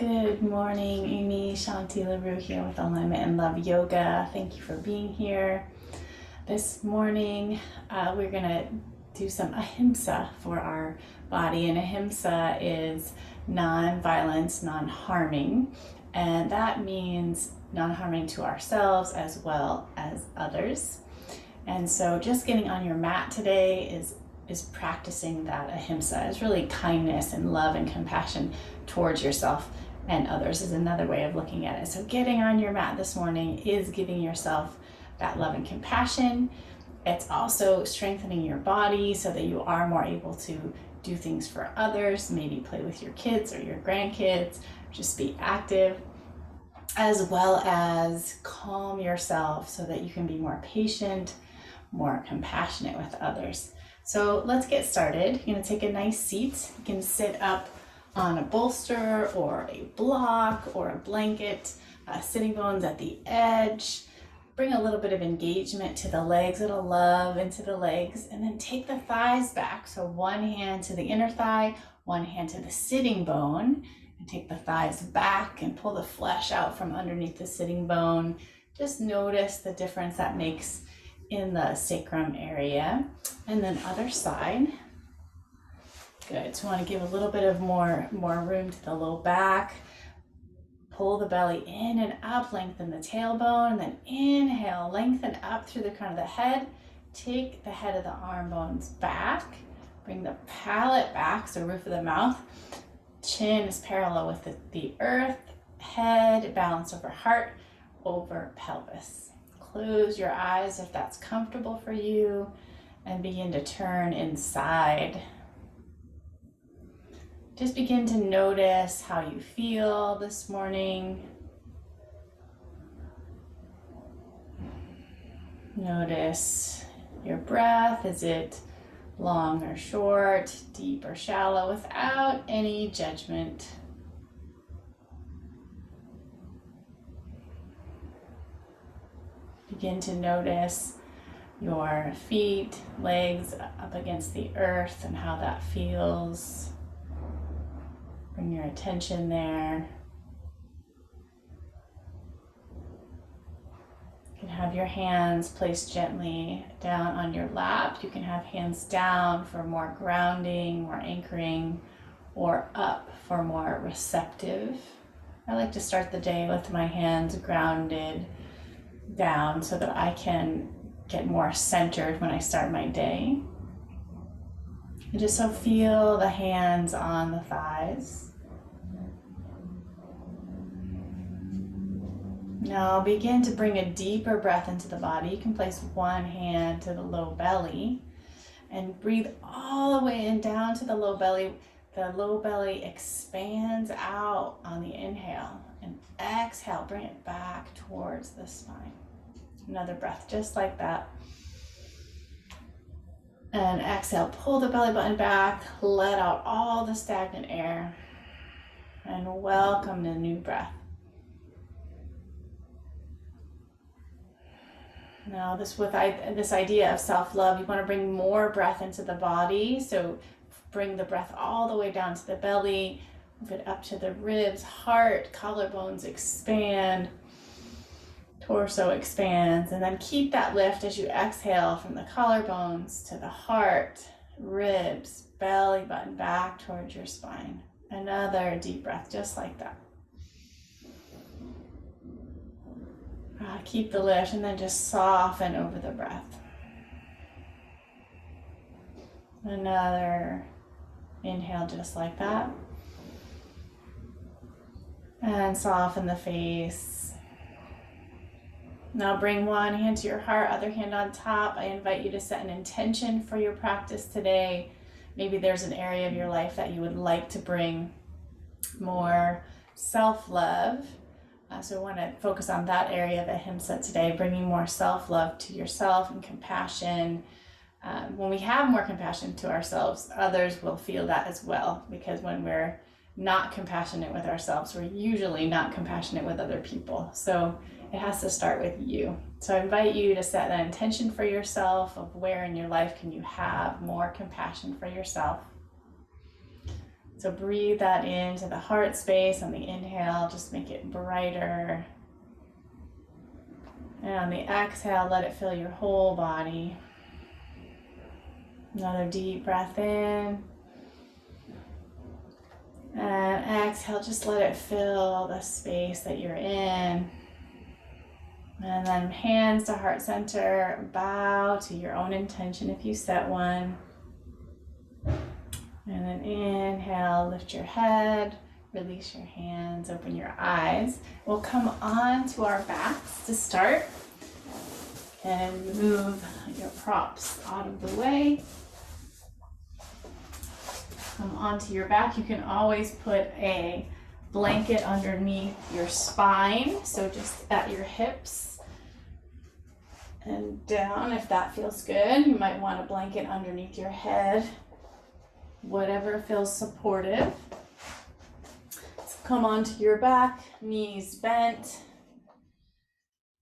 Good morning, Amy. Shanti LaRue here with Alignment and Love Yoga. Thank you for being here. This morning, we're going to do some Ahimsa for our body. And Ahimsa is non-violence, non-harming. And that means non-harming to ourselves as well as others. And so just getting on your mat today is practicing that Ahimsa. It's really kindness and love and compassion towards yourself and others is another way of looking at it. So getting on your mat this morning is giving yourself that love and compassion. It's also strengthening your body so that you are more able to do things for others, maybe play with your kids or your grandkids, just be active, as well as calm yourself so that you can be more patient, more compassionate with others. So let's get started. You're going to take a nice seat. You can sit up on a bolster or a block or a blanket, sitting bones at the edge. Bring a little bit of engagement to the legs, a little love into the legs, and then take the thighs back. So one hand to the inner thigh, one hand to the sitting bone, and take the thighs back and pull the flesh out from underneath the sitting bone. Just notice the difference that makes in the sacrum area. And then other side. Good. So want to give a little bit of more room to the low back. Pull the belly in and up, lengthen the tailbone, and then inhale, lengthen up through the crown of the head. Take the head of the arm bones back. Bring the palate back, so roof of the mouth. Chin is parallel with the earth. Head balance over heart, over pelvis. Close your eyes if that's comfortable for you and begin to turn inside. Just begin to notice how you feel this morning. Notice your breath. Is it long or short, deep or shallow, without any judgment? Begin to notice your feet, legs up against the earth and how that feels. Bring your attention there. You can have your hands placed gently down on your lap. You can have hands down for more grounding, more anchoring, or up for more receptive. I like to start the day with my hands grounded down so that I can get more centered when I start my day. And just so feel the hands on the thighs. Now begin to bring a deeper breath into the body. You can place one hand to the low belly and breathe all the way in down to the low belly. The low belly expands out on the inhale, and exhale, bring it back towards the spine. Another breath just like that. And exhale, pull the belly button back, let out all the stagnant air, and welcome the new breath. Now this idea of self-love, you want to bring more breath into the body. So bring the breath all the way down to the belly, move it up to the ribs, heart, collarbones expand, torso expands, and then keep that lift as you exhale from the collarbones to the heart, ribs, belly button back towards your spine. Another deep breath just like that. Keep the lift and then just soften over the breath. Another inhale just like that. And soften the face. Now bring one hand to your heart, other hand on top. I invite you to set an intention for your practice today. Maybe there's an area of your life that you would like to bring more self-love. So I want to focus on that area of Ahimsa today, bringing more self-love to yourself and compassion. When we have more compassion to ourselves, others will feel that as well, because when we're not compassionate with ourselves, we're usually not compassionate with other people. So it has to start with you. So I invite you to set that intention for yourself of where in your life can you have more compassion for yourself. So breathe that into the heart space on the inhale, just make it brighter. And on the exhale, let it fill your whole body. Another deep breath in. And exhale, just let it fill the space that you're in. And then hands to heart center, bow to your own intention if you set one. And then inhale, lift your head, release your hands, open your eyes. We'll come on to our backs to start. And move your props out of the way. Come onto your back. You can always put a blanket underneath your spine, so just at your hips and down if that feels good. You might want a blanket underneath your head, whatever feels supportive. So come onto your back, knees bent,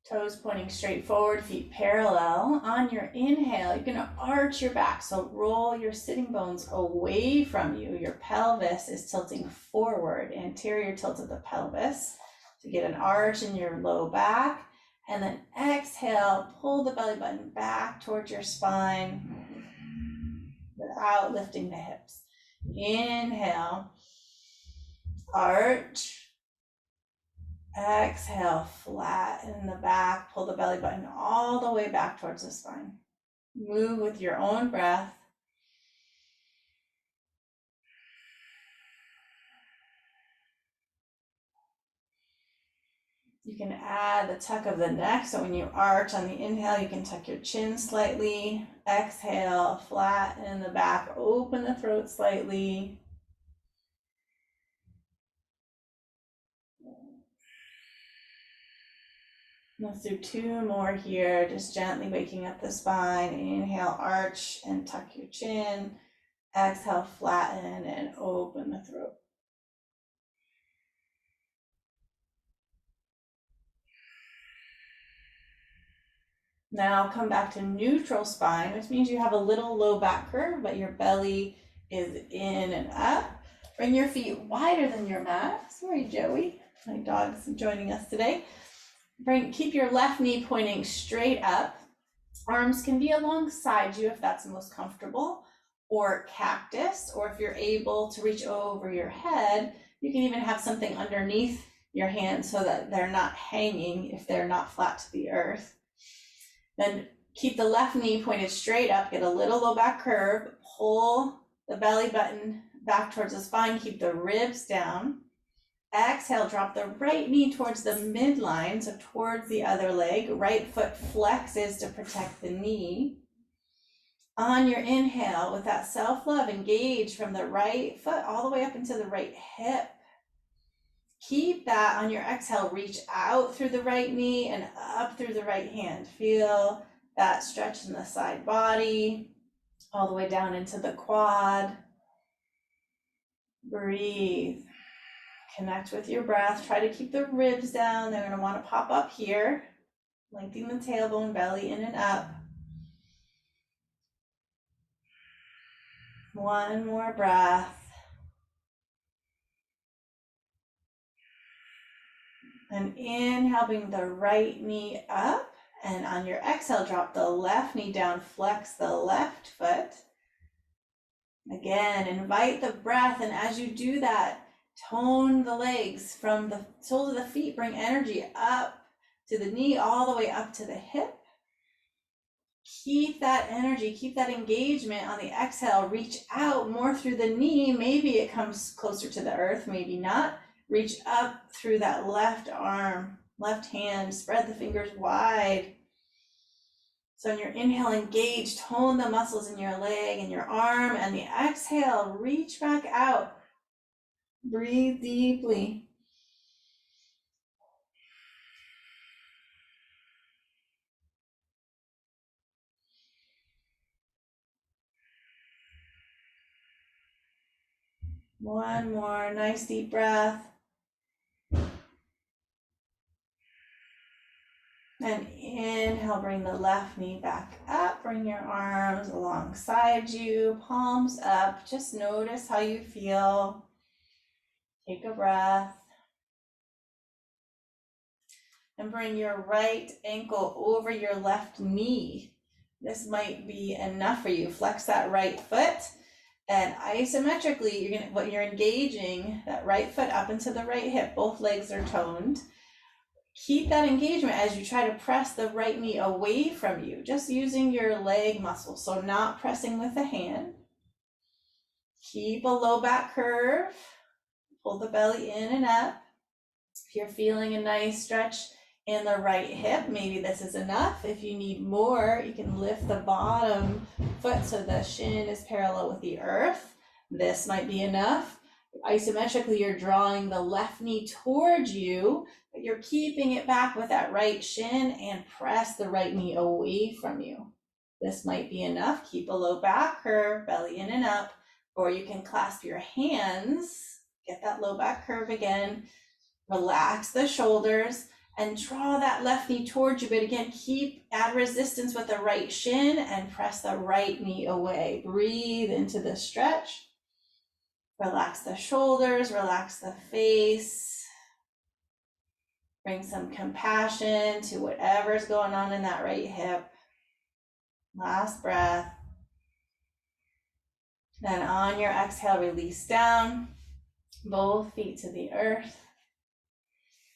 toes pointing straight forward, feet parallel. On your inhale, you're gonna arch your back, so roll your sitting bones away from you. Your pelvis is tilting forward, anterior tilt of the pelvis, to get an arch in your low back. And then exhale, pull the belly button back towards your spine without lifting the hips. Inhale, arch. Exhale, flatten the back, pull the belly button all the way back towards the spine. Move with your own breath. You can add the tuck of the neck, so when you arch on the inhale, you can tuck your chin slightly. Exhale, flatten the back, open the throat slightly. Let's do two more here, just gently waking up the spine. Inhale, arch and tuck your chin. Exhale, flatten and open the throat. Now come back to neutral spine, which means you have a little low back curve, but your belly is in and up. Bring your feet wider than your mat. Sorry, Joey, my dog's joining us today. Keep your left knee pointing straight up. Arms can be alongside you if that's most comfortable, or cactus, or if you're able to reach over your head, you can even have something underneath your hands so that they're not hanging if they're not flat to the earth. Then keep the left knee pointed straight up, get a little low back curve, pull the belly button back towards the spine, keep the ribs down. Exhale, drop the right knee towards the midline, so towards the other leg. Right foot flexes to protect the knee. On your inhale, with that self-love, engage from the right foot all the way up into the right hip. Keep that on your exhale, reach out through the right knee and up through the right hand. Feel that stretch in the side body, all the way down into the quad. Breathe. Connect with your breath. Try to keep the ribs down. They're going to want to pop up here. Lengthen the tailbone, belly in and up. One more breath. And inhale, bring the right knee up. And on your exhale, drop the left knee down, flex the left foot. Again, invite the breath. And as you do that, tone the legs from the soles of the feet, bring energy up to the knee, all the way up to the hip. Keep that energy, keep that engagement on the exhale. Reach out more through the knee. Maybe it comes closer to the earth, maybe not. Reach up through that left arm, left hand, spread the fingers wide. So on your inhale, engage, tone the muscles in your leg and your arm, and the exhale, reach back out. Breathe deeply. One more nice deep breath. And inhale, bring the left knee back up. Bring your arms alongside you, palms up. Just notice how you feel. Take a breath. And bring your right ankle over your left knee. This might be enough for you. Flex that right foot, and isometrically, you're engaging that right foot up into the right hip. Both legs are toned. Keep that engagement as you try to press the right knee away from you, just using your leg muscles, so not pressing with the hand. Keep a low back curve. Pull the belly in and up. If you're feeling a nice stretch in the right hip, maybe this is enough. If you need more, you can lift the bottom foot so the shin is parallel with the earth. This might be enough. Isometrically, you're drawing the left knee towards you, but you're keeping it back with that right shin, and press the right knee away from you. This might be enough. Keep a low back curve, belly in and up, or you can clasp your hands, get that low back curve again, relax the shoulders, and draw that left knee towards you, but again, add resistance with the right shin and press the right knee away. Breathe into the stretch. Relax the shoulders, relax the face. Bring some compassion to whatever's going on in that right hip. Last breath. Then on your exhale, release down, both feet to the earth.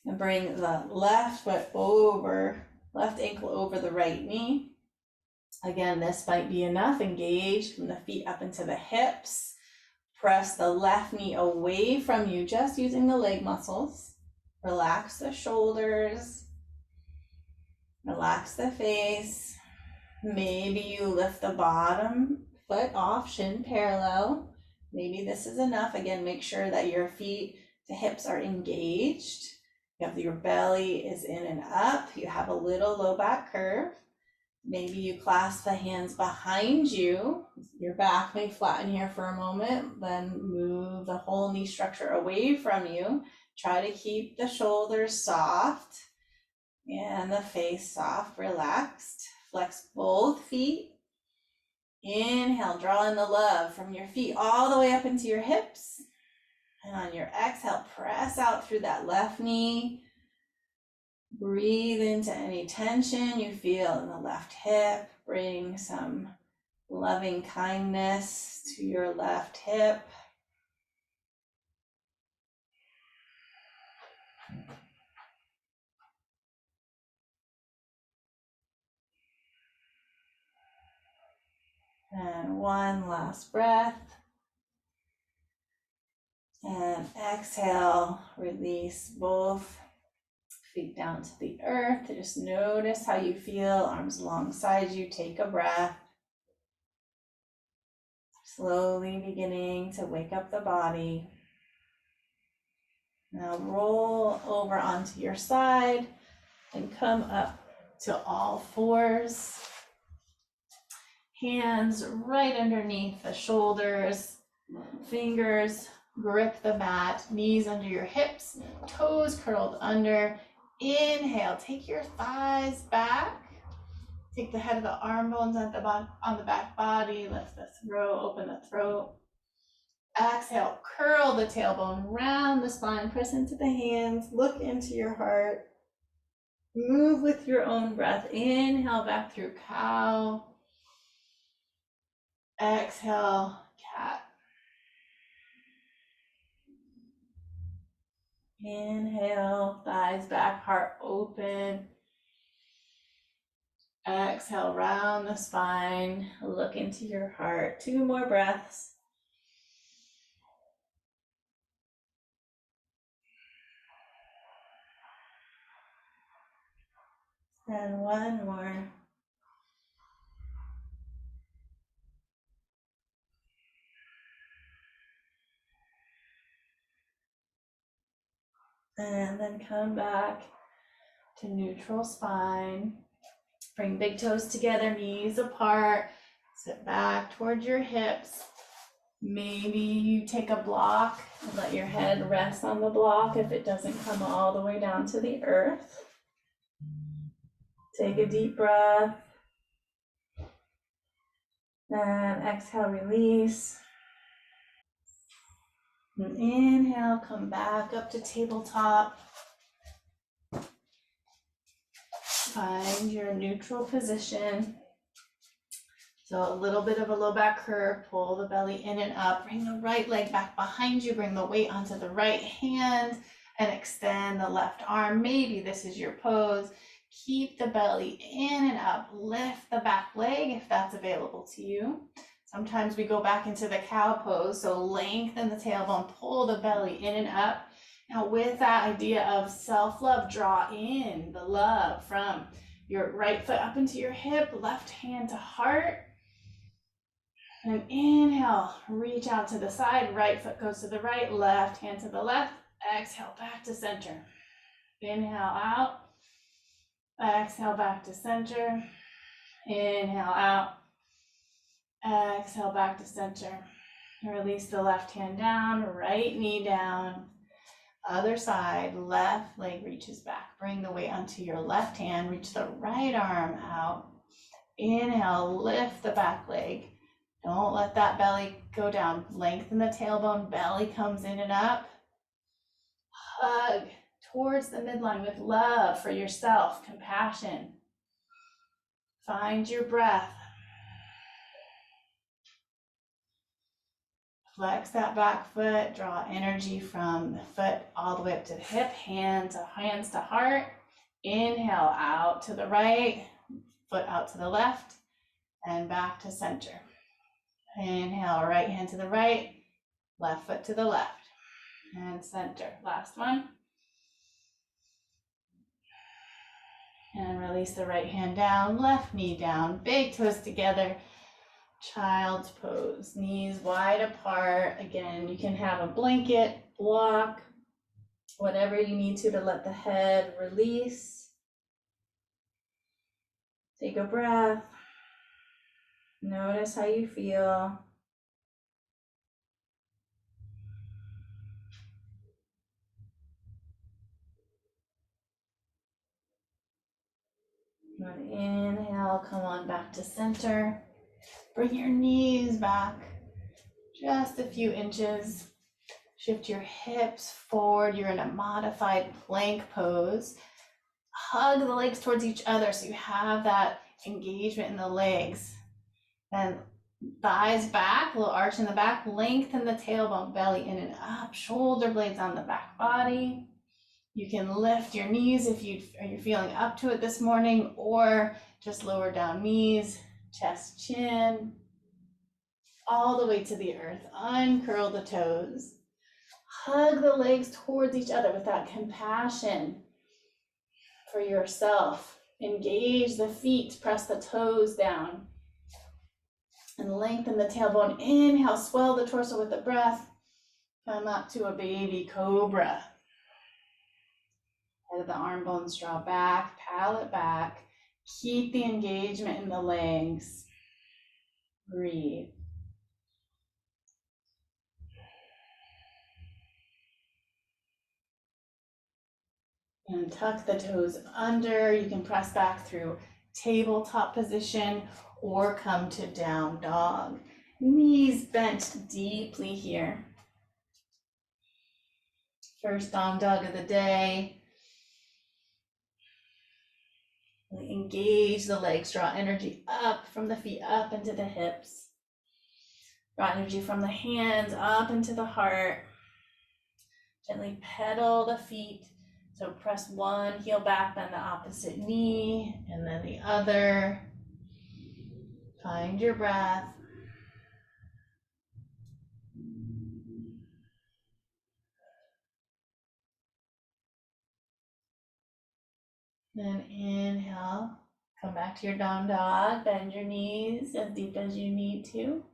And bring the left foot over, left ankle over the right knee. Again, this might be enough. Engage from the feet up into the hips. Press the left knee away from you, just using the leg muscles. Relax the shoulders. Relax the face. Maybe you lift the bottom foot off, shin parallel. Maybe this is enough. Again, make sure that your feet to hips are engaged. Your belly is in and up. You have a little low back curve. Maybe you clasp the hands behind you. Your back may flatten here for a moment, then move the whole knee structure away from you. Try to keep the shoulders soft and the face soft, relaxed. Flex both feet. Inhale, draw in the love from your feet all the way up into your hips. And on your exhale, press out through that left knee. Breathe into any tension you feel in the left hip. Bring some loving kindness to your left hip. And one last breath. And exhale, release both feet down to the earth. Just notice how you feel, arms alongside you. Take a breath. Slowly beginning to wake up the body. Now roll over onto your side and come up to all fours. Hands right underneath the shoulders. Fingers grip the mat. Knees under your hips. Toes curled under. Inhale, take your thighs back. Take the head of the arm bones on the back body. Lift the throat, open the throat. Exhale, curl the tailbone, round the spine, press into the hands, look into your heart. Move with your own breath. Inhale back through cow. Exhale, cat. Inhale, thighs back, heart open. Exhale, round the spine, look into your heart. 2 more breaths. And 1 more. And then come back to neutral spine. Bring big toes together, knees apart. Sit back towards your hips. Maybe you take a block and let your head rest on the block if it doesn't come all the way down to the earth. Take a deep breath. And exhale, release. And inhale, come back up to tabletop. Find your neutral position. So a little bit of a low back curve, pull the belly in and up, bring the right leg back behind you, bring the weight onto the right hand and extend the left arm. Maybe this is your pose. Keep the belly in and up, lift the back leg if that's available to you. Sometimes we go back into the cow pose, so lengthen the tailbone, pull the belly in and up. Now with that idea of self-love, draw in the love from your right foot up into your hip, left hand to heart. And inhale, reach out to the side, right foot goes to the right, left hand to the left. Exhale, back to center. Inhale out, exhale, back to center. Inhale out, exhale, back to center. Release the left hand down, right knee down. Other side, left leg reaches back. Bring the weight onto your left hand, reach the right arm out. Inhale, lift the back leg. Don't let that belly go down. Lengthen the tailbone, belly comes in and up. Hug towards the midline with love for yourself, compassion. Find your breath. Flex that back foot, draw energy from the foot all the way up to the hip, hands to heart. Inhale out to the right, foot out to the left, and back to center. Inhale, right hand to the right, left foot to the left, and center. Last one. And release the right hand down, left knee down, big toes together. Child's pose, knees wide apart. Again, you can have a blanket, block, whatever you need to let the head release. Take a breath. Notice how you feel. And inhale, come on back to center. Bring your knees back just a few inches. Shift your hips forward. You're in a modified plank pose. Hug the legs towards each other so you have that engagement in the legs. And thighs back, a little arch in the back. Lengthen the tailbone, belly in and up. Shoulder blades on the back body. You can lift your knees if you're feeling up to it this morning, or just lower down knees, chest, chin, all the way to the earth. Uncurl the toes. Hug the legs towards each other with that compassion for yourself. Engage the feet, press the toes down. And lengthen the tailbone. Inhale, swell the torso with the breath. Come up to a baby cobra. Let the arm bones draw back, palate back. Keep the engagement in the legs. Breathe. And tuck the toes under. You can press back through tabletop position or come to down dog. Knees bent deeply here. First down dog of the day. Engage the legs, draw energy up from the feet, up into the hips. Draw energy from the hands up into the heart. Gently pedal the feet. So press one heel back, then the opposite knee, and then the other. Find your breath. Then inhale, come back to your down dog, bend your knees as deep as you need to.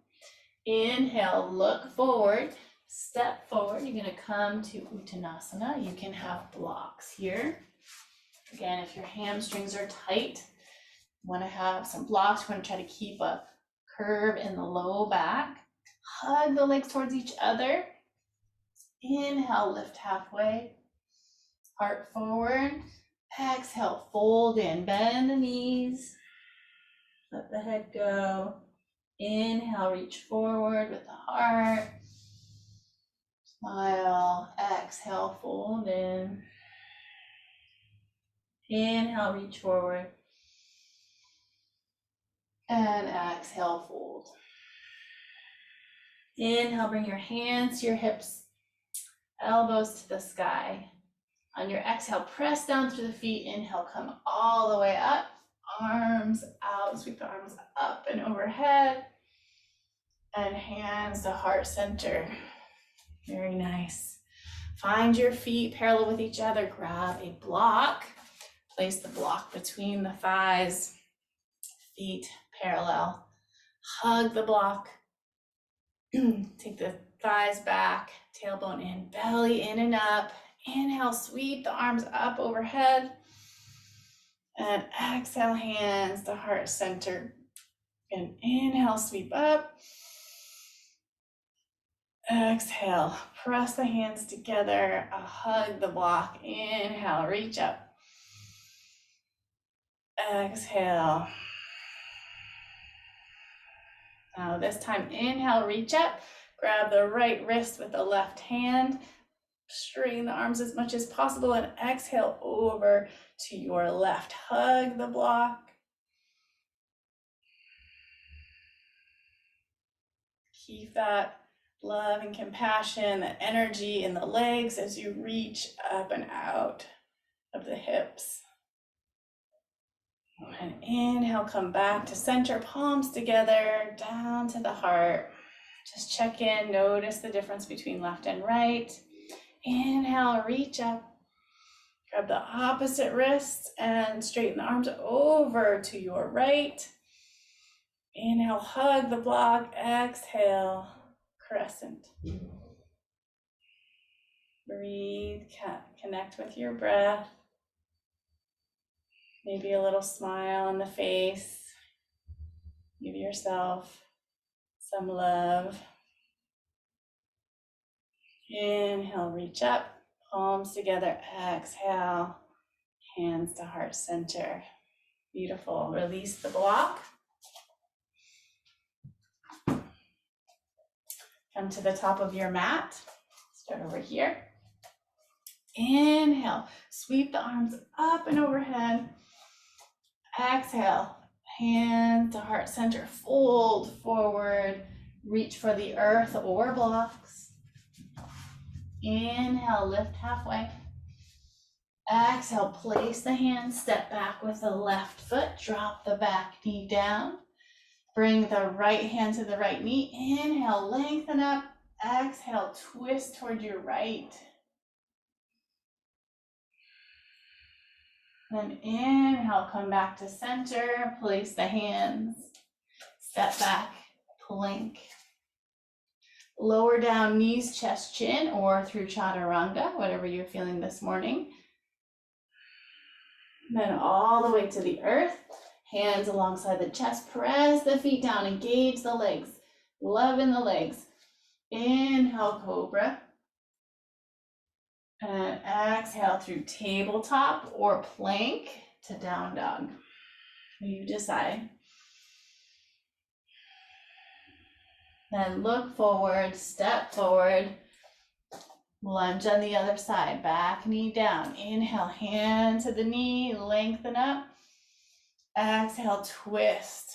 Inhale, look forward, step forward. You're gonna come to Uttanasana. You can have blocks here. Again, if your hamstrings are tight, you wanna have some blocks. You wanna try to keep a curve in the low back. Hug the legs towards each other. Inhale, lift halfway, heart forward. Exhale, fold in, bend the knees, let the head go. Inhale, reach forward with the heart. Smile. Exhale, fold in. Inhale, reach forward. And exhale, fold. Inhale, bring your hands to your hips, elbows to the sky. On your exhale, press down through the feet. Inhale, come all the way up. Arms out, sweep the arms up and overhead. And hands to heart center. Very nice. Find your feet parallel with each other. Grab a block. Place the block between the thighs. Feet parallel. Hug the block. Take the thighs back. Tailbone in. Belly in and up. Inhale, sweep the arms up overhead. And exhale, hands to heart center. And inhale, sweep up. Exhale, press the hands together, hug the block. Inhale, reach up. Exhale. Now this time, inhale, reach up. Grab the right wrist with the left hand. Straighten the arms as much as possible and exhale over to your left. Hug the block. Keep that love and compassion, that energy in the legs as you reach up and out of the hips. And inhale, come back to center, palms together, down to the heart. Just check in, notice the difference between left and right. Inhale, reach up. Grab the opposite wrist and straighten the arms over to your right. Inhale, hug the block. Exhale, crescent. Breathe, connect with your breath. Maybe a little smile on the face. Give yourself some love. Inhale, reach up, palms together. Exhale, hands to heart center. Beautiful. Release the block. Come to the top of your mat. Start over here. Inhale, sweep the arms up and overhead. Exhale, hand to heart center, fold forward, reach for the earth or blocks. Inhale, lift halfway. Exhale, place the hands, step back with the left foot, drop the back knee down. Bring the right hand to the right knee. Inhale, lengthen up. Exhale, twist toward your right. Then inhale, come back to center, place the hands, step back, plank. Lower down, knees, chest, chin, or through chaturanga, whatever you're feeling this morning. Then all the way to the earth, hands alongside the chest, press the feet down, engage the legs, love in the legs. Inhale, cobra. And exhale through tabletop or plank to down dog. You decide. Then look forward, step forward, lunge on the other side, back knee down. Inhale, hand to the knee, lengthen up. Exhale, twist.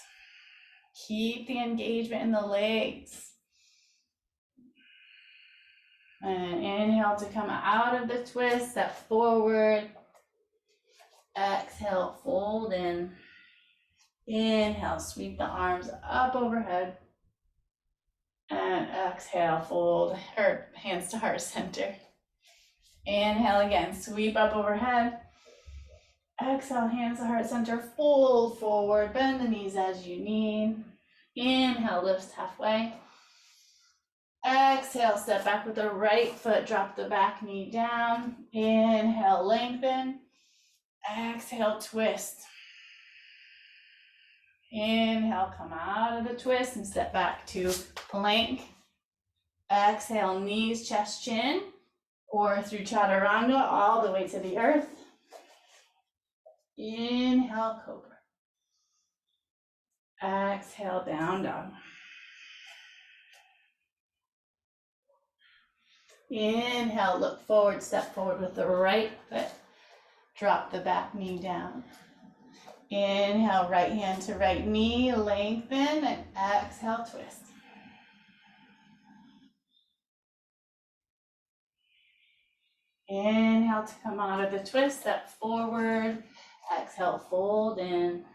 Keep the engagement in the legs. And inhale to come out of the twist, step forward. Exhale, fold in. Inhale, sweep the arms up overhead. And exhale, fold, or hands to heart center. Inhale again, sweep up overhead. Exhale, hands to heart center, fold forward, bend the knees as you need. Inhale, lifts halfway. Exhale, step back with the right foot, drop the back knee down. Inhale, lengthen. Exhale, twist. Inhale, come out of the twist and step back to plank. Exhale, knees, chest, chin, or through chaturanga all the way to the earth. Inhale, cobra. Exhale, down dog. Inhale, look forward, step forward with the right foot. Drop the back knee down. Inhale, right hand to right knee, lengthen, and exhale, twist. Inhale to come out of the twist, step forward. Exhale, fold in.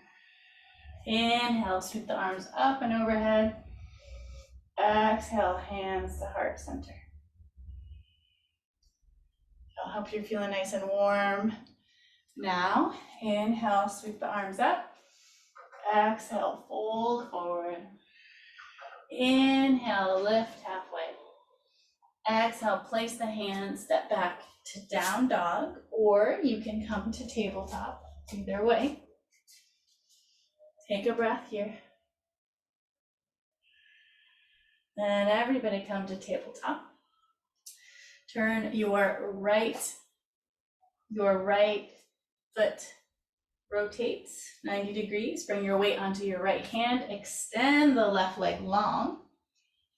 Inhale, sweep the arms up and overhead. Exhale, hands to heart center. I hope you're feeling nice and warm. Now, inhale, sweep the arms up. Exhale, fold forward. Inhale, lift halfway. Exhale, place the hands, step back to down dog, or you can come to tabletop. Either way. Take a breath here. And everybody come to tabletop. Turn your right foot rotates 90 degrees. Bring your weight onto your right hand. Extend the left leg long.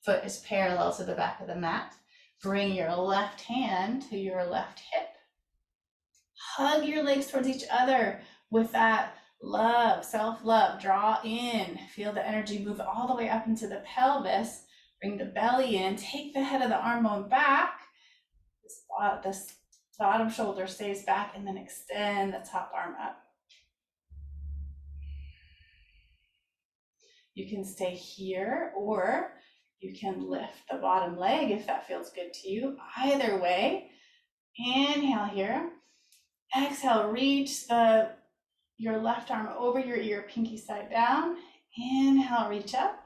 Foot is parallel to the back of the mat. Bring your left hand to your left hip. Hug your legs towards each other with that love, self-love. Draw in. Feel the energy move all the way up into the pelvis. Bring the belly in. Take the head of the arm bone back. This bottom shoulder stays back, and then extend the top arm up. You can stay here, or you can lift the bottom leg if that feels good to you. Either way, inhale here. Exhale, reach your left arm over your ear, pinky side down. Inhale, reach up.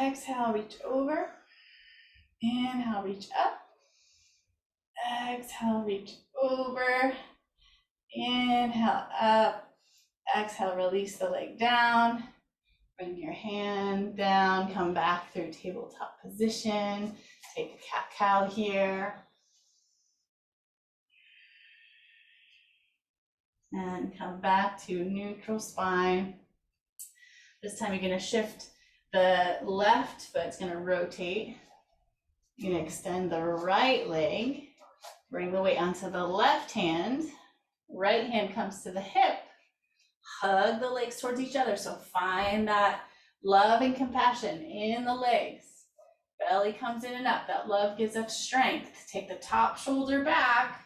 Exhale, reach over. Inhale, reach up. Exhale, reach over. Inhale, up. Exhale, release the leg down. Bring your hand down, come back through tabletop position. Take a cat-cow here. And come back to neutral spine. This time you're gonna shift the left foot's gonna rotate. You're gonna extend the right leg. Bring the weight onto the left hand. Right hand comes to the hip. Hug the legs towards each other. So find that love and compassion in the legs. Belly comes in and up. That love gives us strength. Take the top shoulder back,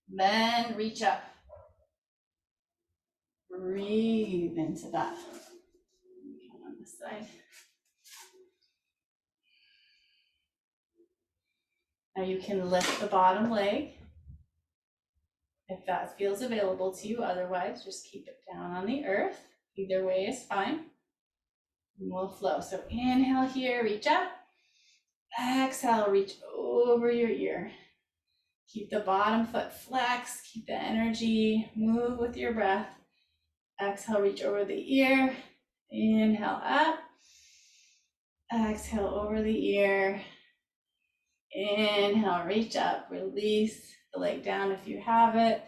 then reach up. Breathe into that. Come on this side. Now you can lift the bottom leg if that feels available to you. Otherwise, just keep it down on the earth. Either way is fine. And we'll flow. So inhale here, reach up. Exhale, reach over your ear. Keep the bottom foot flexed. Keep the energy. Move with your breath. Exhale, reach over the ear. Inhale up. Exhale over the ear. Inhale, reach up. Release the leg down if you have it.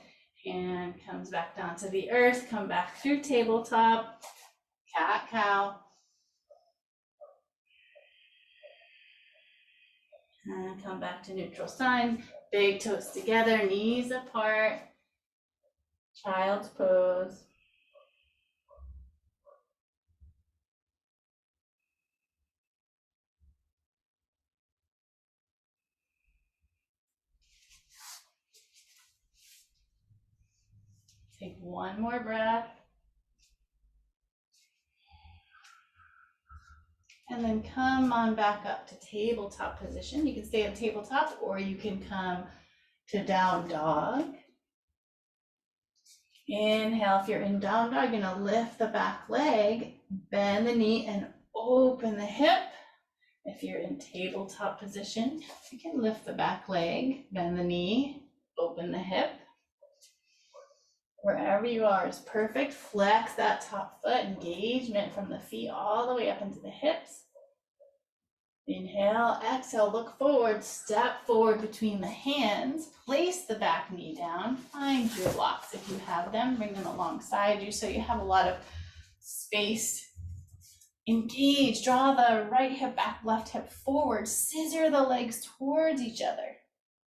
Hand comes back down to the earth. Come back through tabletop. Cat-cow. And come back to neutral spine. Big toes together, knees apart. Child's pose. Take one more breath. And then come on back up to tabletop position. You can stay at tabletop, or you can come to down dog. Inhale, if you're in down dog, you're gonna lift the back leg, bend the knee and open the hip. If you're in tabletop position, you can lift the back leg, bend the knee, open the hip. Wherever you are is perfect. Flex that top foot, engagement from the feet all the way up into the hips. Inhale, exhale, look forward, step forward between the hands, place the back knee down, find your blocks if you have them, bring them alongside you so you have a lot of space Engage, draw the right hip back, left hip forward, scissor the legs towards each other.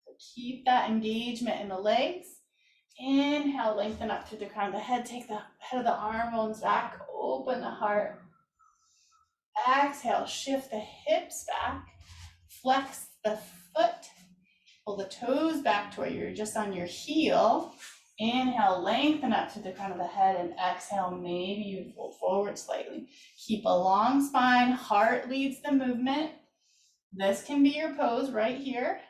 So keep that engagement in the legs. Inhale, lengthen up through the crown of the head, take the head of the arm bones back, open the heart. Exhale, shift the hips back, flex the foot, pull the toes back to where you're just on your heel. Inhale, lengthen up through the crown of the head, and exhale, maybe you fold forward slightly. Keep a long spine, heart leads the movement. This can be your pose right here.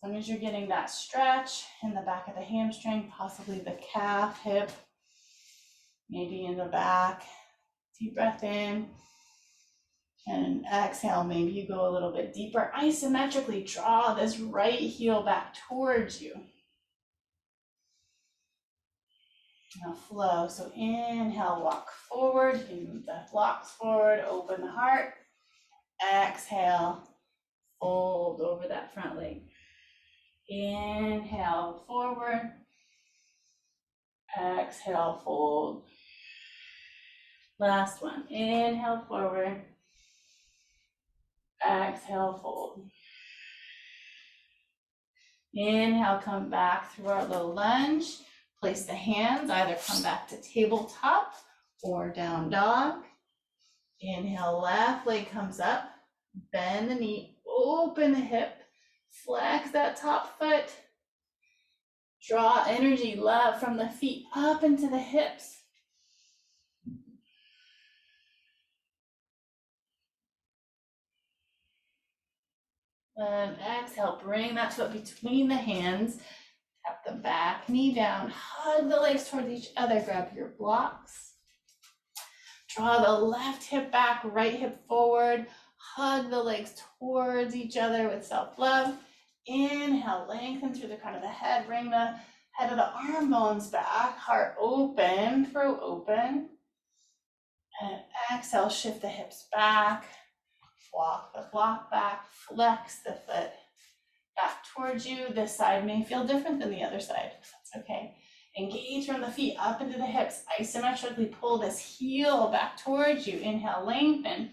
As long as you're getting that stretch in the back of the hamstring, possibly the calf, hip, maybe in the back. Deep breath in. And exhale, maybe you go a little bit deeper. Isometrically draw this right heel back towards you. Now flow. So inhale, walk forward. You can move the blocks forward, open the heart. Exhale, fold over that front leg. Inhale, forward. Exhale, fold. Last one. Inhale, forward. Exhale, fold. Inhale, come back through our little lunge. Place the hands, either come back to tabletop or down dog. Inhale, left leg comes up. Bend the knee, open the hip, flex that top foot. Draw energy, love from the feet up into the hips. And exhale, bring that foot between the hands. Tap the back knee down, hug the legs towards each other, grab your blocks. Draw the left hip back, right hip forward, hug the legs towards each other with self-love. Inhale, lengthen through the crown of the head, bring the head of the arm bones back, heart open, throat open. And exhale, shift the hips back, walk the block back, flex the foot back towards you. This side may feel different than the other side. That's okay. Engage from the feet up into the hips. Isometrically pull this heel back towards you. Inhale, lengthen.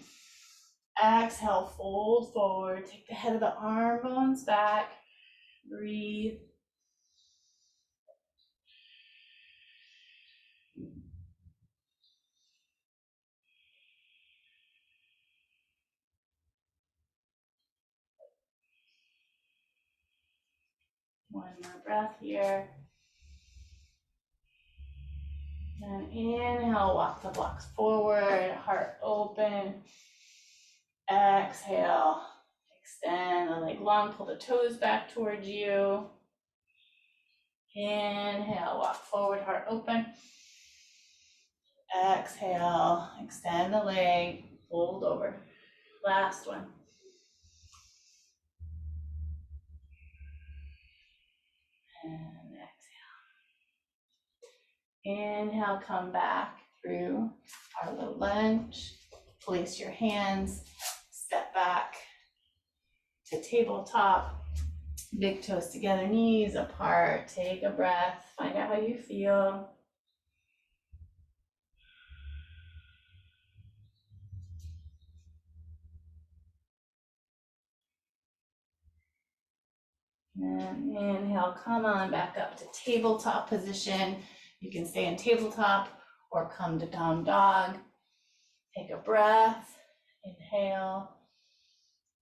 Exhale, fold forward. Take the head of the arm bones back. Breathe. One more breath here. And inhale, walk the blocks forward, heart open. Exhale, extend the leg long, pull the toes back towards you. Inhale, walk forward, heart open. Exhale, extend the leg, fold over. Last one. And exhale. Inhale, come back through our little lunge. Place your hands, step back to tabletop. Big toes together, knees apart. Take a breath, find out how you feel. And inhale, come on back up to tabletop position. You can stay in tabletop or come to down dog. Take a breath, inhale.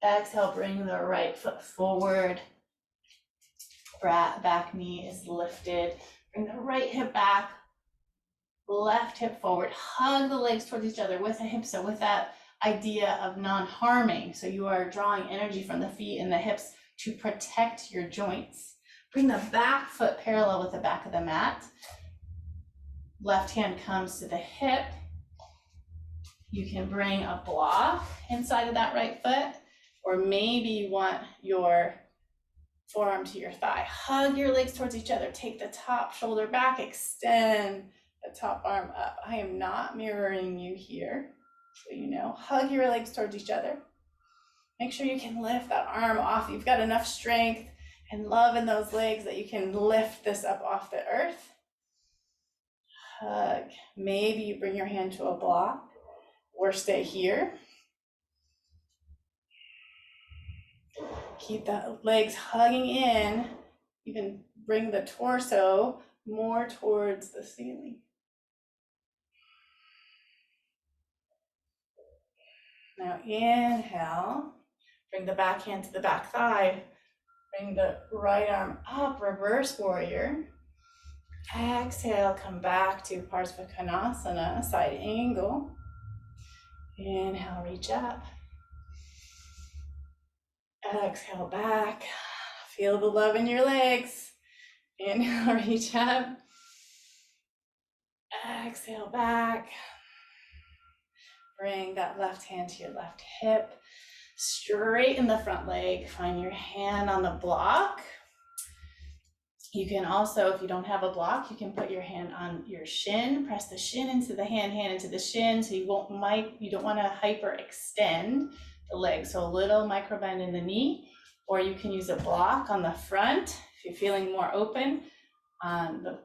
Exhale, bring the right foot forward. Back knee is lifted. Bring the right hip back, left hip forward. Hug the legs towards each other with Ahimsa, with that idea of non-harming. So you are drawing energy from the feet and the hips to protect your joints. Bring the back foot parallel with the back of the mat. Left hand comes to the hip. You can bring a block inside of that right foot, or maybe you want your forearm to your thigh. Hug your legs towards each other. Take the top shoulder back, extend the top arm up. I am not mirroring you here, so you know. Hug your legs towards each other. Make sure you can lift that arm off. You've got enough strength and love in those legs that you can lift this up off the earth. Hug. Maybe you bring your hand to a block. or stay here. Keep the legs hugging in. You can bring the torso more towards the ceiling. Now inhale, bring the back hand to the back thigh. Bring the right arm up, reverse warrior. Exhale, come back to Parsvakonasana, side angle. Inhale, reach up. Exhale, back. Feel the love in your legs. Inhale, reach up. Exhale, back. Bring that left hand to your left hip. Straighten the front leg. Find your hand on the block. You can also, if you don't have a block, you can put your hand on your shin. Press the shin into the hand into the shin, so you don't want to hyperextend the leg. So a little micro bend in the knee, or you can use a block on the front if you're feeling more open, on the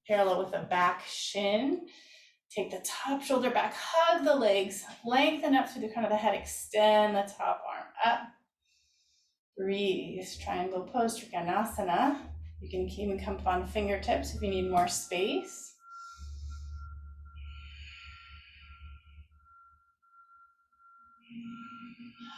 parallel with the back shin. Take the top shoulder back, hug the legs, lengthen up through the crown of the head, extend the top arm up. Breathe, triangle pose, Trikonasana. You can even come up on fingertips if you need more space.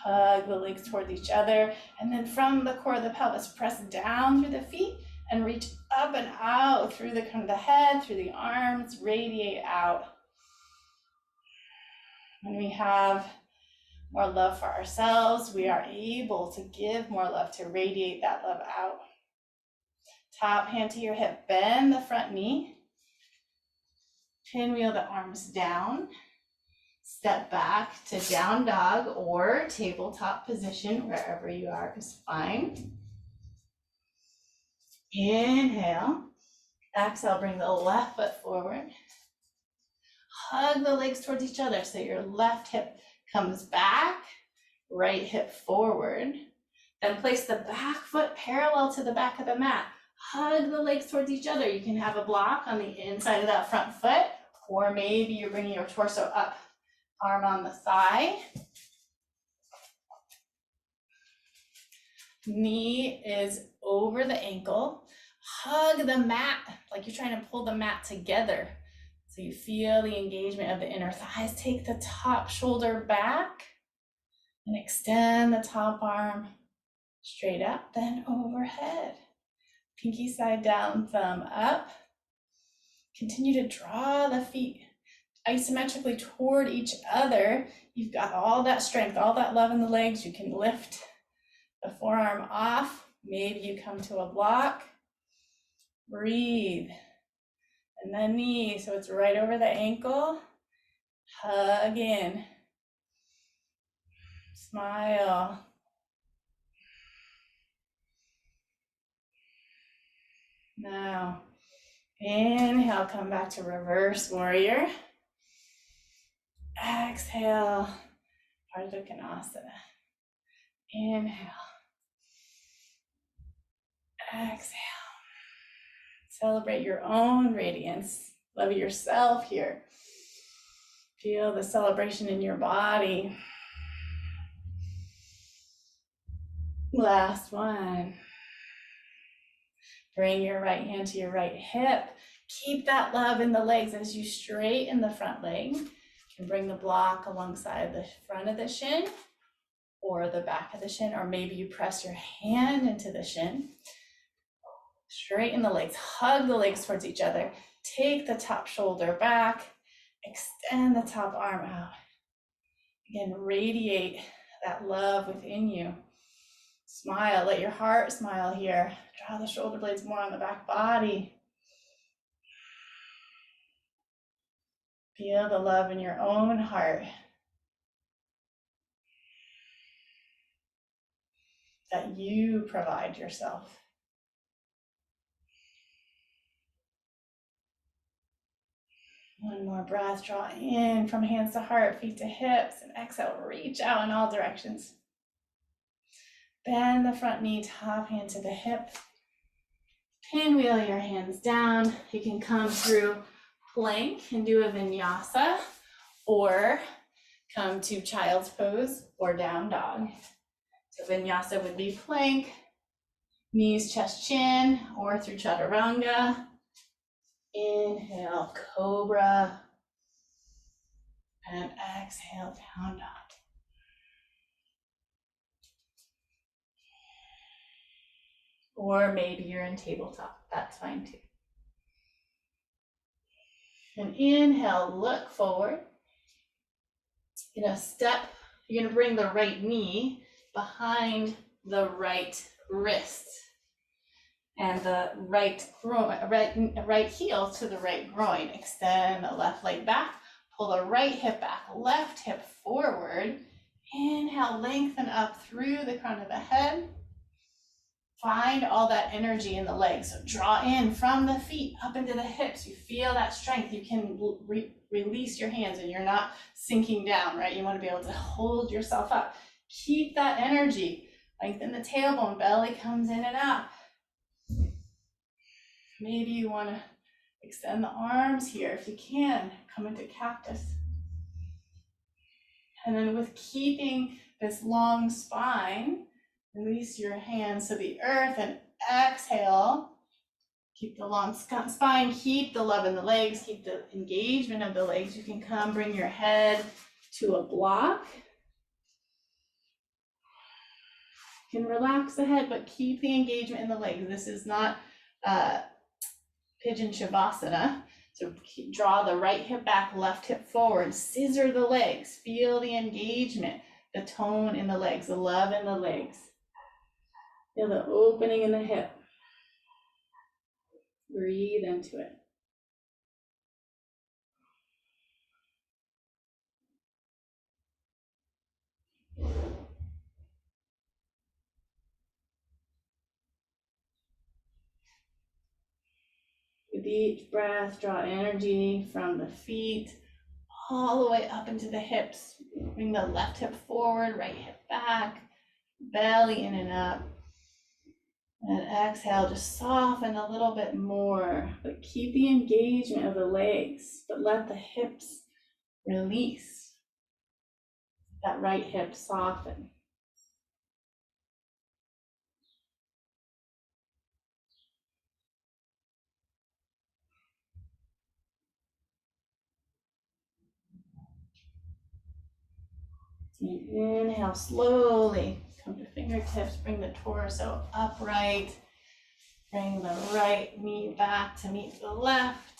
Hug the legs towards each other, and then from the core of the pelvis, press down through the feet and reach up and out through the crown of the head, through the arms, radiate out. When we have more love for ourselves, we are able to give more love, to radiate that love out. Top hand to your hip, bend the front knee. Pinwheel the arms down. Step back to down dog or tabletop position, wherever you are is fine. Inhale. Exhale, bring the left foot forward. Hug the legs towards each other so your left hip comes back, right hip forward. Then place the back foot parallel to the back of the mat. Hug the legs towards each other. You can have a block on the inside of that front foot, or maybe you're bringing your torso up, arm on the thigh. Knee is over the ankle. Hug the mat like you're trying to pull the mat together. So you feel the engagement of the inner thighs. Take the top shoulder back and extend the top arm straight up, then overhead. Pinky side down, thumb up. Continue to draw the feet isometrically toward each other. You've got all that strength, all that love in the legs. You can lift the forearm off. Maybe you come to a block. Breathe. And the knee, so it's right over the ankle. Hug in. Smile. Now, inhale, come back to reverse warrior. Exhale, Parsvakonasana. Inhale. Exhale. Celebrate your own radiance. Love yourself here. Feel the celebration in your body. Last one. Bring your right hand to your right hip. Keep that love in the legs as you straighten the front leg. You can bring the block alongside the front of the shin or the back of the shin, or maybe you press your hand into the shin. Straighten the legs, hug the legs towards each other. Take the top shoulder back, extend the top arm out. Again, radiate that love within you. Smile, let your heart smile here. Draw the shoulder blades more on the back body. Feel the love in your own heart that you provide yourself. One more breath, draw in from hands to heart, feet to hips, and exhale, reach out in all directions. Bend the front knee, top hand to the hip. Pinwheel your hands down. You can come through plank and do a vinyasa, or come to child's pose or down dog. So vinyasa would be plank, knees, chest, chin, or through chaturanga. Inhale, cobra, and exhale, down dog. Or maybe you're in tabletop, that's fine too. And inhale, look forward. In a step, you're gonna bring the right knee behind the right wrist and the right heel to the right groin. Extend the left leg back, pull the right hip back, left hip forward. Inhale, lengthen up through the crown of the head. Find all that energy in the legs. So draw in from the feet up into the hips. You feel that strength. You can release your hands and you're not sinking down, right? You want to be able to hold yourself up. Keep that energy. Lengthen the tailbone, belly comes in and out. Maybe you want to extend the arms here if you can. Come into cactus. And then with keeping this long spine, release your hands to the earth and exhale. Keep the long spine, keep the love in the legs, keep the engagement of the legs. You can come, bring your head to a block. You can relax the head, but keep the engagement in the legs. This is not pigeon shavasana. So draw the right hip back, left hip forward, scissor the legs, feel the engagement, the tone in the legs, the love in the legs. Feel the opening in the hip. Breathe into it. With each breath, draw energy from the feet all the way up into the hips. Bring the left hip forward, right hip back, belly in and up. And exhale, just soften a little bit more, but keep the engagement of the legs, but let the hips release. That right hip soften. And inhale slowly, come to fingertips, bring the torso upright. Bring the right knee back to meet the left,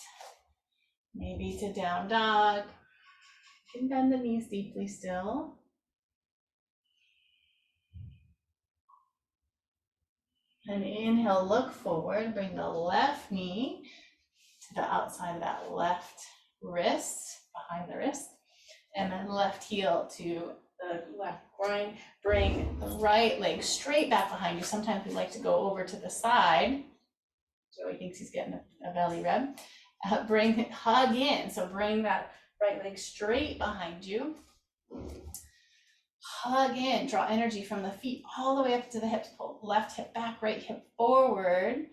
maybe to down dog. You can bend the knees deeply still. And inhale, look forward, bring the left knee to the outside of that left wrist, behind the wrist, and then left heel to the left groin. Bring the right leg straight back behind you. Sometimes we like to go over to the side. Joey thinks he's getting a belly rub. Hug in. So bring that right leg straight behind you. Hug in. Draw energy from the feet all the way up to the hips. Pull left hip back, right hip forward.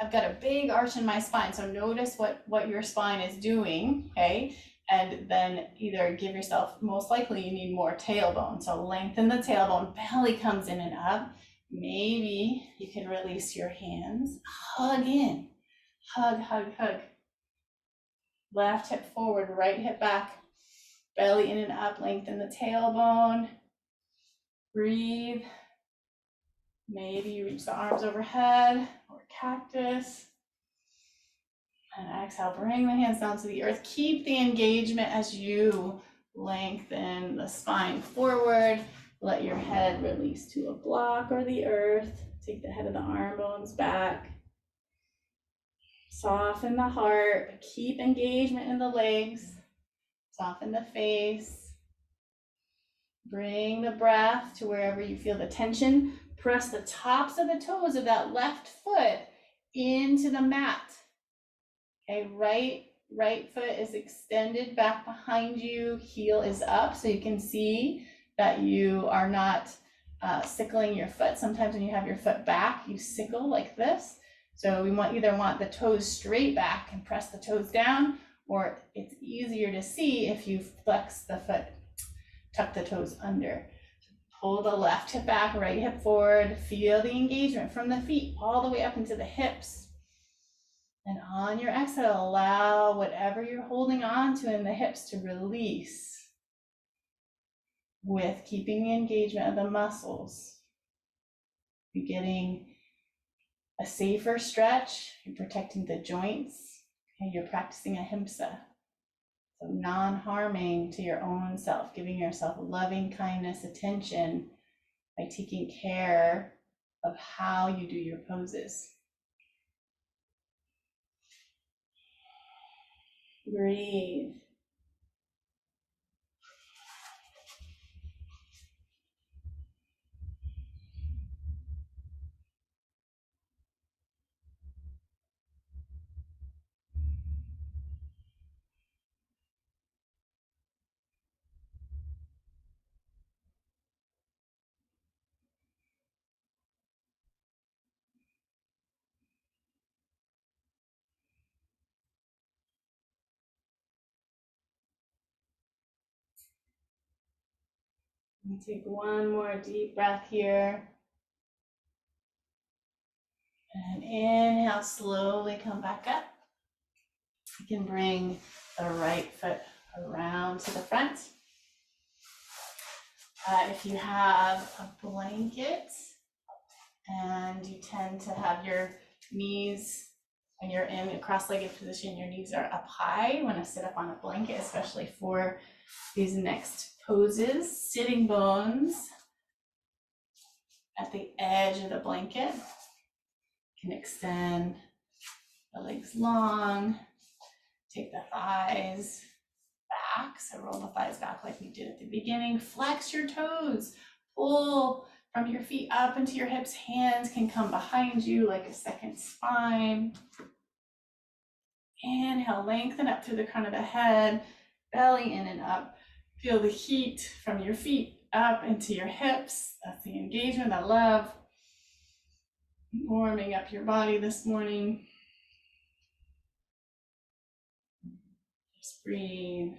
I've got a big arch in my spine. So notice what your spine is doing, okay? And then either give yourself, most likely you need more tailbone. So lengthen the tailbone, belly comes in and up. Maybe you can release your hands. Hug in. Hug, hug, hug. Left hip forward, right hip back. Belly in and up, lengthen the tailbone. Breathe. Maybe you reach the arms overhead or cactus. And exhale, bring the hands down to the earth. Keep the engagement as you lengthen the spine forward. Let your head release to a block or the earth. Take the head of the arm bones back. Soften the heart. Keep engagement in the legs. Soften the face. Bring the breath to wherever you feel the tension. Press the tops of the toes of that left foot into the mat. Okay, right foot is extended back behind you. Heel is up, so you can see that you are not sickling your foot. Sometimes when you have your foot back, you sickle like this. So we either want the toes straight back and press the toes down, or it's easier to see if you flex the foot, tuck the toes under. Pull the left hip back, right hip forward. Feel the engagement from the feet all the way up into the hips. And on your exhale, allow whatever you're holding on to in the hips to release, with keeping the engagement of the muscles. You're getting a safer stretch, you're protecting the joints, and you're practicing Ahimsa. So non-harming to your own self, giving yourself loving kindness, attention by taking care of how you do your poses. Breathe. And take one more deep breath here. And inhale, slowly come back up. You can bring the right foot around to the front. If you have a blanket and you tend to have your knees, when you're in a cross-legged position, your knees are up high. You want to sit up on a blanket, especially for these next poses. Sitting bones at the edge of the blanket. You can extend the legs long, take the thighs back, so roll the thighs back like we did at the beginning. Flex your toes, pull from your feet up into your hips. Hands can come behind you like a second spine. Inhale, lengthen up through the crown of the head, belly in and up. Feel the heat from your feet up into your hips. That's the engagement, the love. Warming up your body this morning. Just breathe.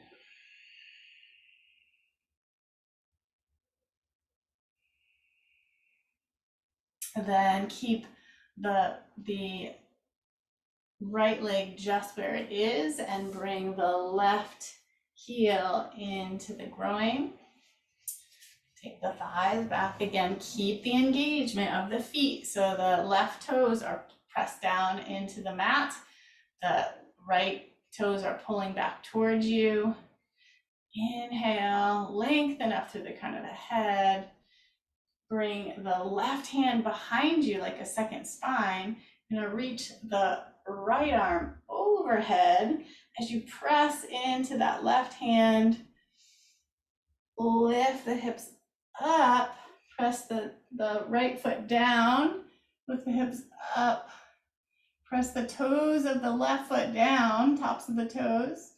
And then keep the right leg just where it is and bring the left heel into the groin. Take the thighs back again. Keep the engagement of the feet. So the left toes are pressed down into the mat. The right toes are pulling back towards you. Inhale, lengthen up through the crown of the head. Bring the left hand behind you like a second spine. You're gonna reach the right arm overhead as you press into that left hand. Lift the hips up, press the right foot down, lift the hips up, press the toes of the left foot down, tops of the toes.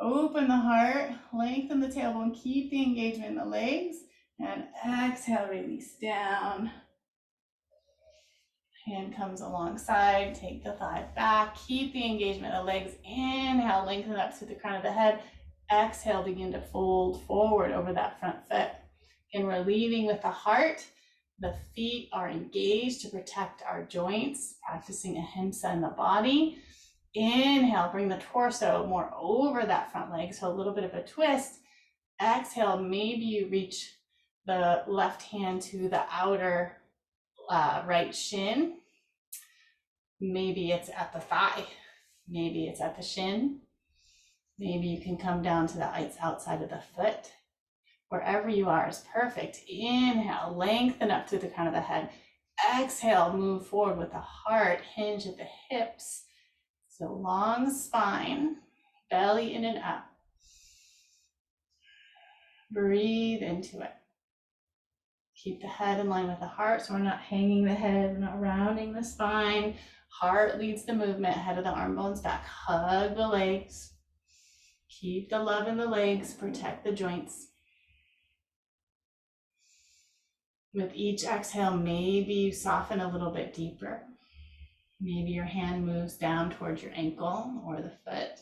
Open the heart, lengthen the tailbone, keep the engagement in the legs, and exhale, release down. Hand comes alongside, take the thigh back, keep the engagement of the legs. Inhale, lengthen up to the crown of the head. Exhale, begin to fold forward over that front foot. And we're leading with the heart. The feet are engaged to protect our joints, practicing Ahimsa in the body. Inhale, bring the torso more over that front leg, so a little bit of a twist. Exhale, maybe you reach the left hand to the outer right shin. Maybe it's at the thigh. Maybe it's at the shin. Maybe you can come down to the outside of the foot. Wherever you are is perfect. Inhale, lengthen up through the crown of the head. Exhale, move forward with the heart, hinge at the hips. So long spine, belly in and up. Breathe into it. Keep the head in line with the heart, so we're not hanging the head, we're not rounding the spine. Heart leads the movement, head of the arm bones back. Hug the legs. Keep the love in the legs, protect the joints. With each exhale, maybe you soften a little bit deeper. Maybe your hand moves down towards your ankle or the foot.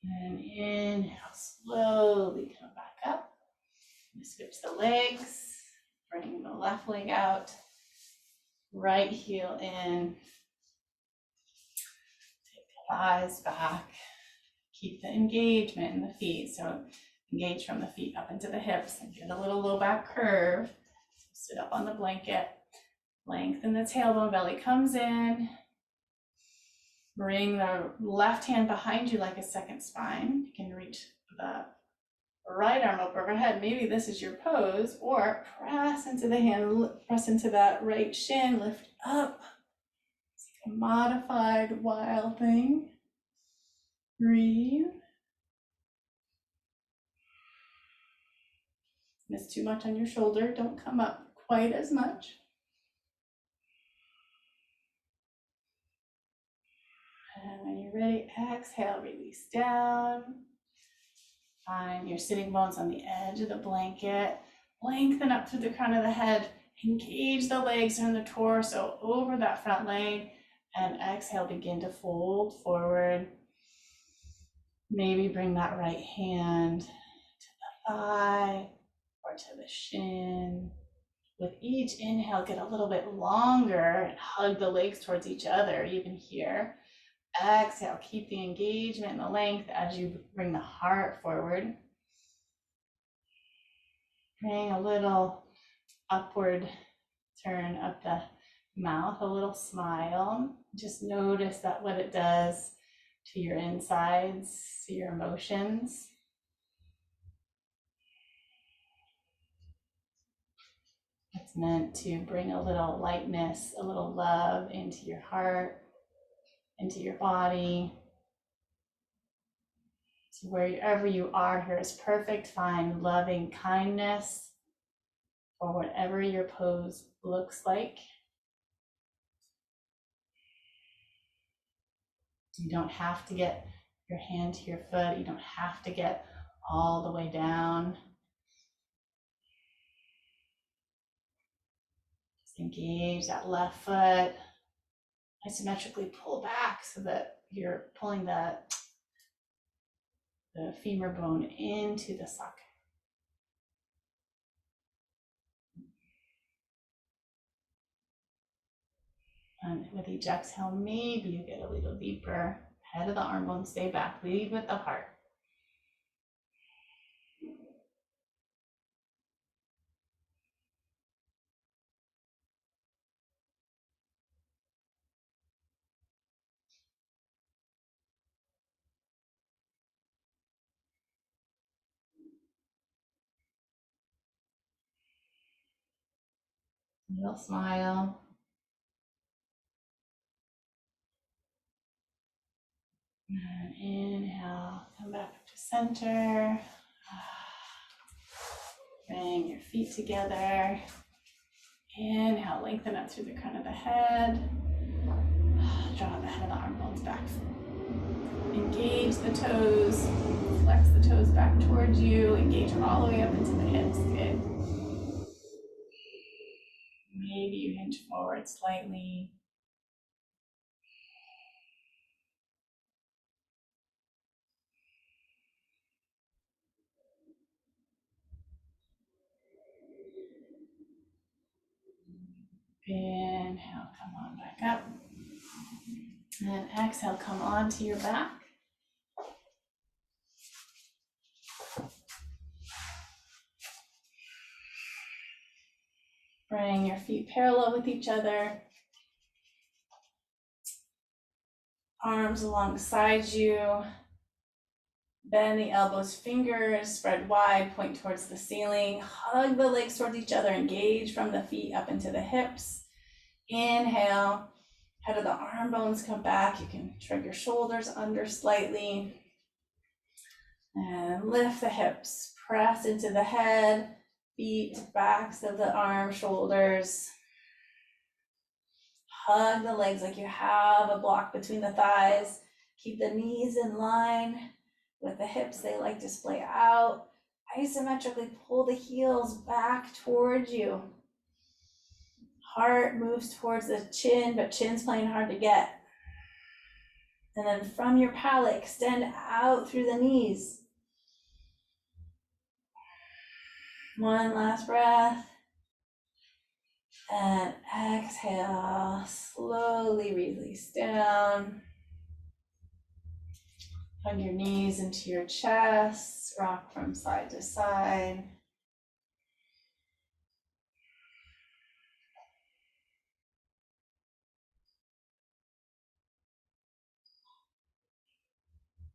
And inhale, slowly come back up. Switch the legs, bring the left leg out, right heel in, take the thighs back, keep the engagement in the feet. So engage from the feet up into the hips and get a little low back curve. So sit up on the blanket, lengthen the tailbone, belly comes in. Bring the left hand behind you like a second spine. You can reach the right arm up overhead. Maybe this is your pose, or press into the hand, press into that right shin, lift up. It's like a modified wild thing. Breathe. Miss too much on your shoulder, don't come up quite as much. And when you're ready, exhale, release down. Find your sitting bones on the edge of the blanket. Lengthen up through the crown of the head. Engage the legs and the torso over that front leg. And exhale, begin to fold forward. Maybe bring that right hand to the thigh or to the shin. With each inhale, get a little bit longer and hug the legs towards each other, even here. Exhale, keep the engagement and the length as you bring the heart forward. Bring a little upward turn of the mouth, a little smile. Just notice that what it does to your insides, to your emotions. It's meant to bring a little lightness, a little love into your heart, into your body. So wherever you are here is perfect. Find loving kindness for whatever your pose looks like. You don't have to get your hand to your foot. You don't have to get all the way down. Just engage that left foot. Isometrically pull back so that you're pulling the femur bone into the socket. And with each exhale, maybe you get a little deeper. Head of the arm bone, stay back. Lead with the heart. Little smile. And inhale, come back up to center. Bring your feet together. Inhale, lengthen up through the crown of the head. Draw the head of the arm bones back. Engage the toes. Flex the toes back towards you. Engage all the way up into the hips. Good. Maybe you hinge forward slightly. Inhale, come on back up. And exhale, come onto your back. Bring your feet parallel with each other. Arms alongside you. Bend the elbows, fingers spread wide, point towards the ceiling. Hug the legs towards each other. Engage from the feet up into the hips. Inhale, head of the arm bones come back. You can shrug your shoulders under slightly. And lift the hips. Press into the head, feet, backs of the arms, shoulders. Hug the legs like you have a block between the thighs. Keep the knees in line with the hips. They like to splay out. Isometrically pull the heels back towards you. Heart moves towards the chin, but chin's playing hard to get. And then from your palate, extend out through the knees. One last breath. And exhale, slowly release down. Hug your knees into your chest, rock from side to side.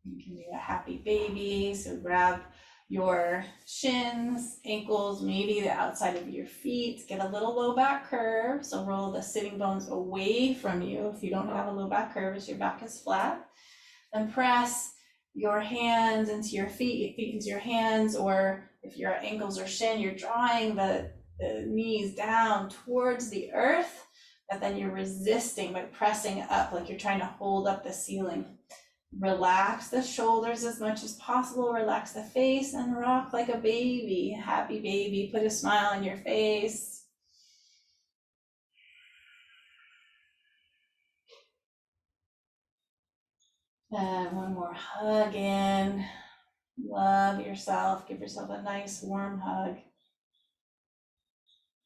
You can do a happy baby, so grab your shins, ankles, maybe the outside of your feet. Get a little low back curve, so roll the sitting bones away from you if you don't have a low back curve as your back is flat. And press your hands into your feet into your hands, or if your ankles or shin, you're drawing the knees down towards the earth, but then you're resisting by pressing up, like you're trying to hold up the ceiling. Relax the shoulders as much as possible, relax the face, and rock like a baby, happy baby. Put a smile on your face. And one more hug in. Love yourself, give yourself a nice warm hug.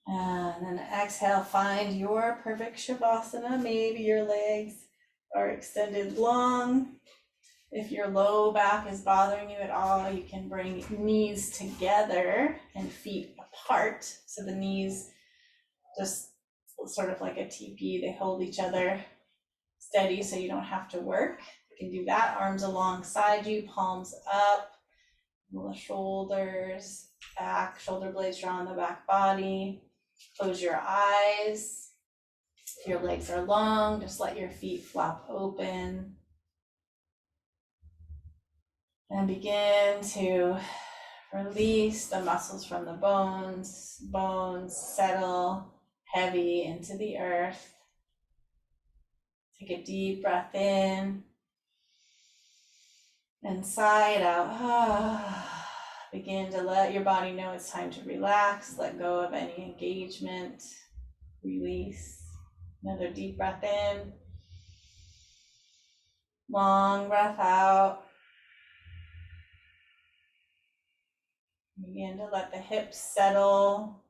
And then exhale, find your perfect Shavasana. Maybe your legs are extended long. If your low back is bothering you at all, you can bring knees together and feet apart. So the knees just sort of like a teepee, they hold each other steady so you don't have to work. You can do that, arms alongside you, palms up, the shoulders back, shoulder blades draw on the back body. Close your eyes. If your legs are long, just let your feet flop open. And begin to release the muscles from the bones. Bones settle heavy into the earth. Take a deep breath in and sigh it out. Begin to let your body know it's time to relax. Let go of any engagement. Release. Another deep breath in. Long breath out. Begin to let the hips settle.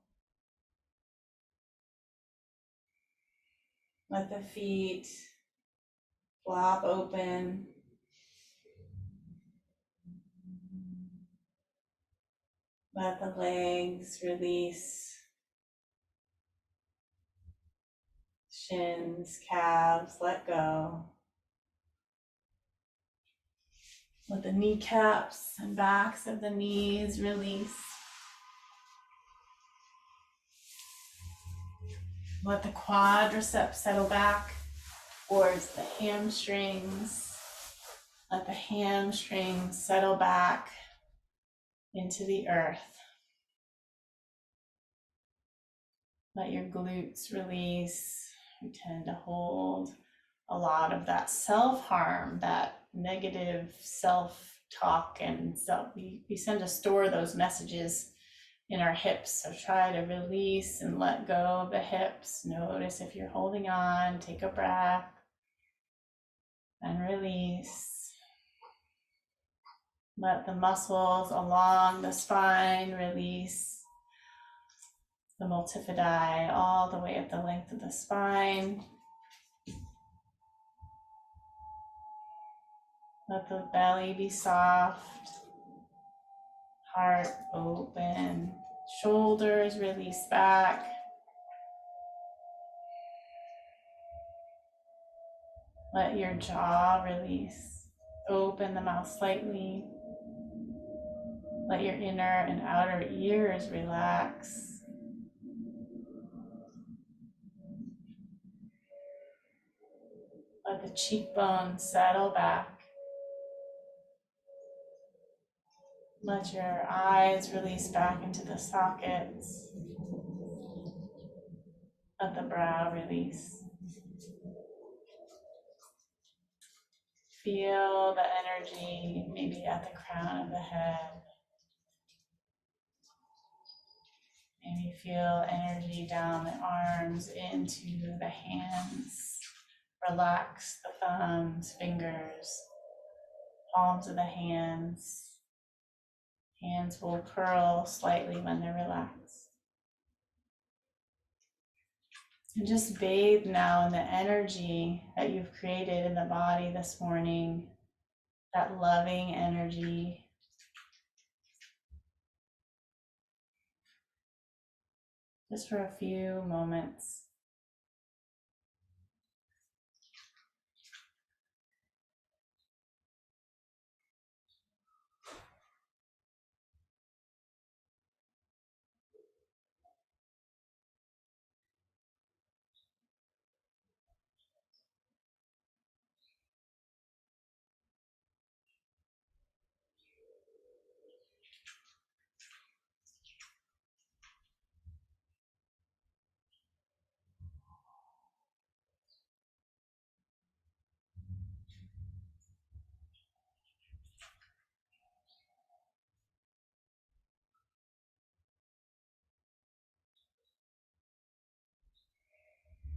Let the feet flop open. Let the legs release. Shins, calves, let go. Let the kneecaps and backs of the knees release. Let the quadriceps settle back towards the hamstrings. Let the hamstrings settle back into the earth. Let your glutes release. We tend to hold a lot of that self-harm, that negative self-talk, and we tend to store those messages in our hips. So try to release and let go of the hips. Notice if you're holding on, take a breath and release. Let the muscles along the spine release. The multifidi all the way at the length of the spine. Let the belly be soft, heart open, shoulders release back. Let your jaw release. Open the mouth slightly. Let your inner and outer ears relax. Let the cheekbones settle back. Let your eyes release back into the sockets. Let the brow release. Feel the energy maybe at the crown of the head. Maybe feel energy down the arms into the hands, Relax the thumbs, fingers, palms of the hands. Hands will curl slightly when they're relaxed. And just bathe now in the energy that you've created in the body this morning, that loving energy. Just for a few moments.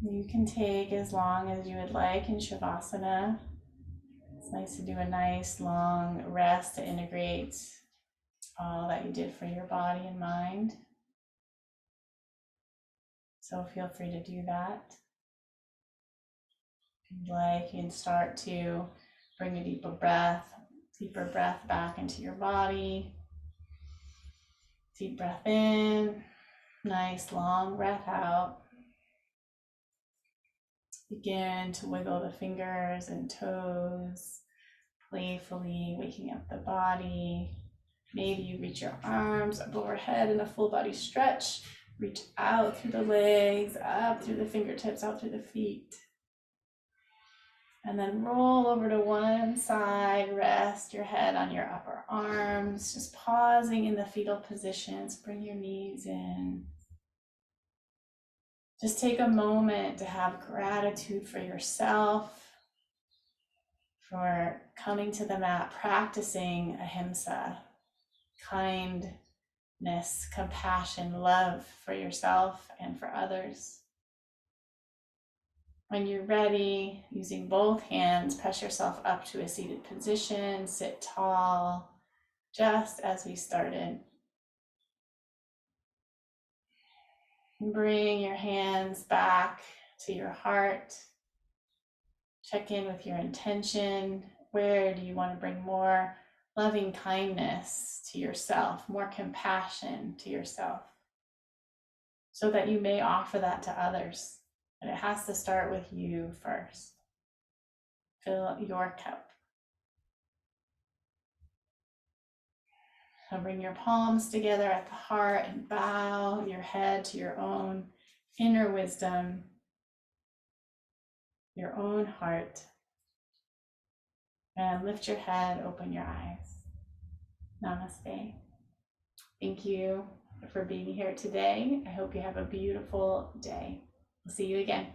You can take as long as you would like in Shavasana. It's nice to do a nice long rest to integrate all that you did for your body and mind. So feel free to do that. If you'd like, you can start to bring a deeper breath back into your body. Deep breath in, nice long breath out. Begin to wiggle the fingers and toes, playfully waking up the body. Maybe you reach your arms up overhead in a full body stretch. Reach out through the legs, up through the fingertips, out through the feet. And then roll over to one side, rest your head on your upper arms, just pausing in the fetal positions. Bring your knees in. Just take a moment to have gratitude for yourself, for coming to the mat, practicing Ahimsa, kindness, compassion, love for yourself and for others. When you're ready, using both hands, press yourself up to a seated position, sit tall, just as we started. Bring your hands back to your heart. Check in with your intention. Where do you want to bring more loving kindness to yourself, more compassion to yourself, so that you may offer that to others? But it has to start with you first. Fill your cup. So bring your palms together at the heart and bow your head to your own inner wisdom, your own heart. And lift your head, open your eyes. Namaste. Thank you for being here today. I hope you have a beautiful day. We'll see you again.